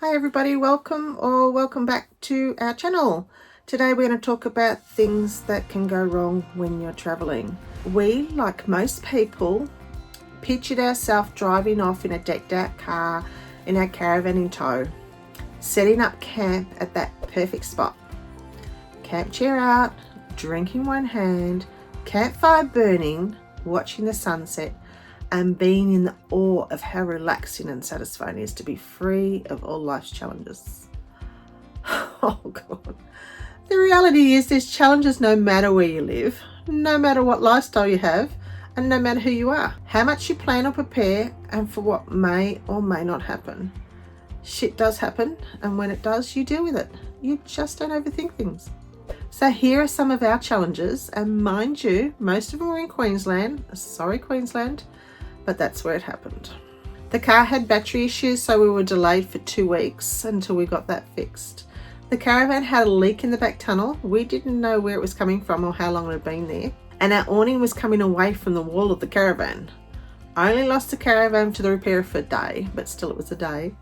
Hi everybody, welcome back to our channel. Today we're going to talk about things that can go wrong when you're traveling. We, like most people, pictured ourselves driving off in a decked out car in our caravan in tow, setting up camp at that perfect spot. Camp chair out, drink in one hand, campfire burning, watching the sunset, and being in the awe of how relaxing and satisfying it is to be free of all life's challenges. Oh God. The reality is there's challenges no matter where you live, no matter what lifestyle you have, and no matter who you are, how much you plan or prepare, and for what may or may not happen. Shit does happen, and when it does, you deal with it. You just don't overthink things. So here are some of our challenges, and mind you, most of them were in Queensland. Sorry, Queensland. But that's where it happened. The car had battery issues, so we were delayed for 2 weeks until we got that fixed. The caravan had a leak in the back tunnel. We didn't know where it was coming from or how long it had been there. And our awning was coming away from the wall of the caravan. I only lost the caravan to the repairer for a day, but still it was a day.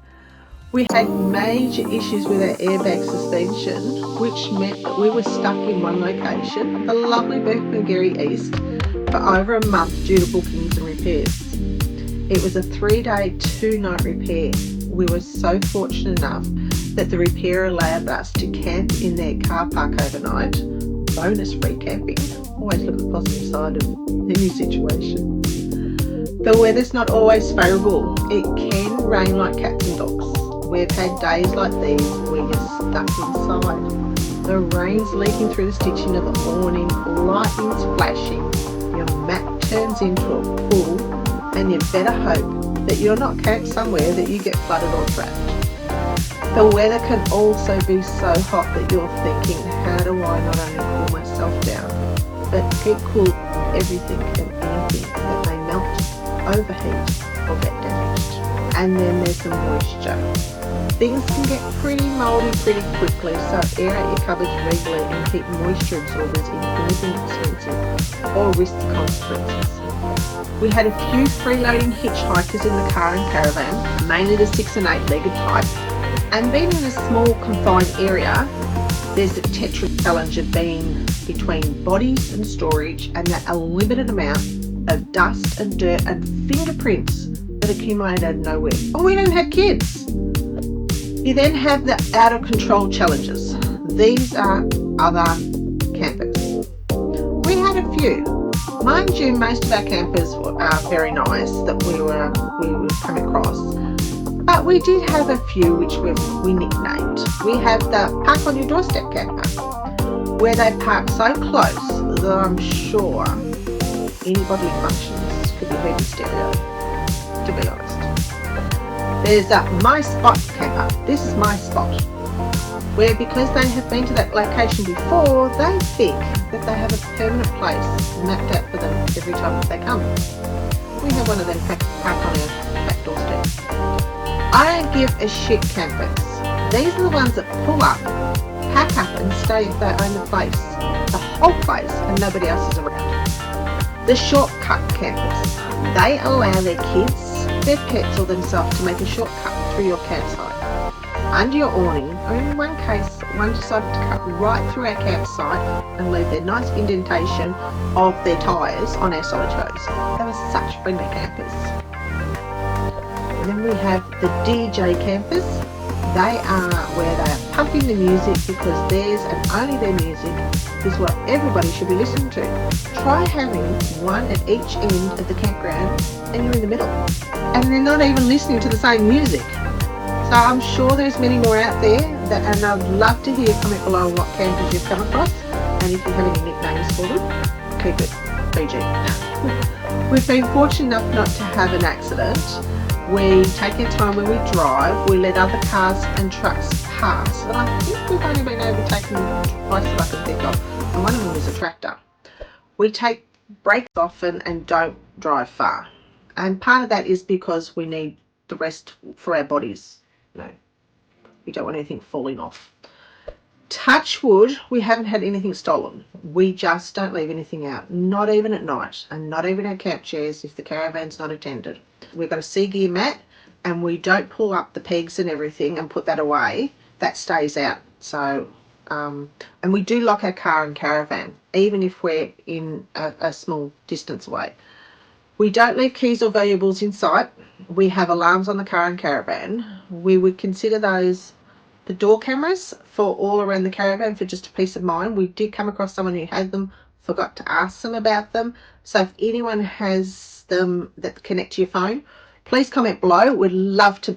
We had major issues with our airbag suspension, which meant that we were stuck in one location, the lovely Burpengary East, for over a month due to bookings and repairs. It was a 3-day, 2-night repair. We were so fortunate enough that the repairer allowed us to camp in their car park overnight. Bonus free camping. Always look at the positive side of any situation. The weather's not always favourable. It can rain like cats and dogs. We've had days like these where you're stuck inside. The rain's leaking through the stitching of the awning, lightning's flashing, your mat turns into a pool, and you better hope that you're not camped somewhere that you get flooded or trapped. The weather can also be so hot that you're thinking, how do I not only cool myself down, but keep cool everything and anything that may melt, overheat, or get damaged. And then there's the moisture. Things can get pretty mouldy pretty quickly, so air out your cupboards regularly and keep moisture absorbers in anything expensive or risk the consequences. We had a few freeloading hitchhikers in the car and caravan, mainly the 6 and 8 legged type, and being in a small confined area, there's the Tetris challenge of being between bodies and storage and that unlimited amount of dust and dirt and fingerprints that accumulated out of nowhere. Oh, we don't have kids. You then have the out of control challenges. These are other campers. We had a few. Mind you, most of our campers are very nice that we would come across. But we did have a few which we nicknamed. We have the park on your doorstep camper, where they park so close that I'm sure any bodily functions could be heard in stereo, to be honest. There's a my spot camper. This is my spot, where because they have been to that location before, they think that they have a permanent place mapped out for them every time that they come. We have one of them park on our back doorstep. I don't give a shit campers. These are the ones that pull up, pack up and stay if they own the place, the whole place, and nobody else is around. The shortcut campers. They allow their kids, their pets or themselves to make a shortcut through your campsite. Under your awning, or in one case, one decided to cut right through our campsite and leave their nice indentation of their tyres on our solitudes. They were such friendly campers. And then we have the DJ campers. They are where they are pumping the music because theirs and only their music is what everybody should be listening to. Try having one at each end of the campground and you're in the middle. And they're not even listening to the same music. So I'm sure there's many more out there, and I'd love to hear comment below what campers you've come across, and if you have any nicknames for them, keep it PG. We've been fortunate enough not to have an accident. We take our time when we drive, we let other cars and trucks pass, and I think we've only been overtaken twice that I can think of, and one of them was a tractor. We take brakes often and don't drive far, and part of that is because we need the rest for our bodies. No, we don't want anything falling off. Touch wood, we haven't had anything stolen. We just don't leave anything out, not even at night, and not even our camp chairs if the caravan's not attended. We've got a sea gear mat and we don't pull up the pegs and everything and put that away, that stays out. So and we do lock our car and caravan even if we're in a small distance away. We don't leave keys or valuables in sight. We have alarms on the car and caravan. We would consider those the door cameras for all around the caravan for just a peace of mind. We did come across someone who had them, forgot to ask them about them. So if anyone has them that connect to your phone, please comment below. We'd love to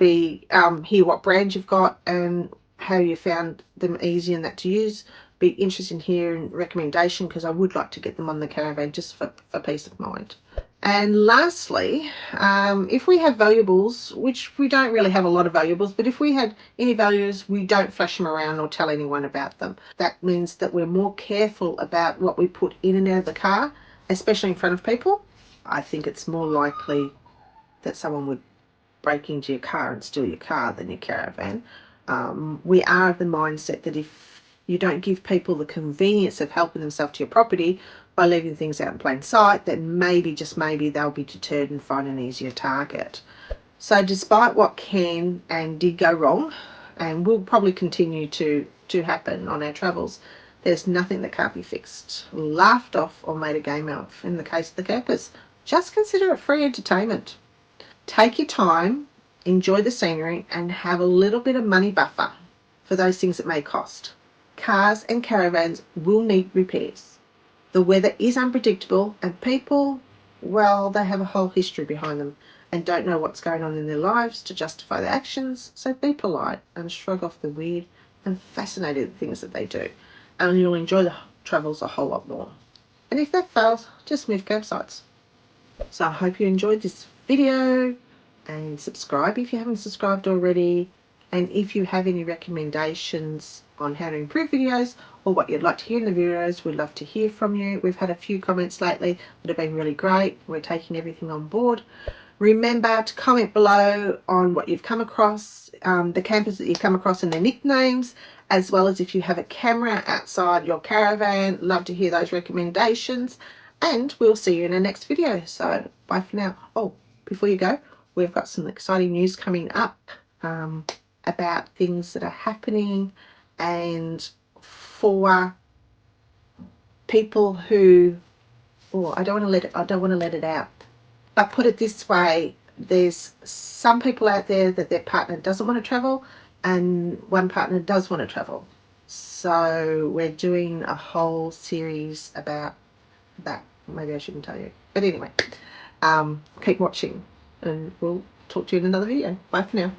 hear what brand you've got and how you found them easy and that to use. Be interested in hearing recommendation, because I would like to get them on the caravan just for peace of mind. And lastly, if we have valuables, which we don't really have a lot of valuables, but if we had any valuables, we don't flash them around or tell anyone about them. That means that we're more careful about what we put in and out of the car, especially in front of people. I think it's more likely that someone would break into your car and steal your car than your caravan. We are of the mindset that if you don't give people the convenience of helping themselves to your property by leaving things out in plain sight, then maybe, just maybe, they'll be deterred and find an easier target. So despite what can and did go wrong, and will probably continue to happen on our travels, there's nothing that can't be fixed, laughed off, or made a game of in the case of the campers. Just consider it free entertainment. Take your time, enjoy the scenery, and have a little bit of money buffer for those things that may cost. Cars and caravans will need repairs. The weather is unpredictable, and people, well, they have a whole history behind them and don't know what's going on in their lives to justify their actions. So be polite and shrug off the weird and fascinating things that they do, and you'll enjoy the travels a whole lot more. And if that fails, just move campsites. So I hope you enjoyed this video, and subscribe if you haven't subscribed already. And if you have any recommendations on how to improve videos or what you'd like to hear in the videos, we'd love to hear from you. We've had a few comments lately that have been really great. We're taking everything on board. Remember to comment below on what you've come across, the campers that you've come across and their nicknames, as well as if you have a camera outside your caravan. Love to hear those recommendations, and we'll see you in the next video. So bye for now. Oh, before you go, we've got some exciting news coming up about things that are happening, and for people who, oh, I don't want to let it out. But put it this way, there's some people out there that their partner doesn't want to travel, and one partner does want to travel. So we're doing a whole series about that. Maybe I shouldn't tell you. But anyway, keep watching, and we'll talk to you in another video. Bye for now.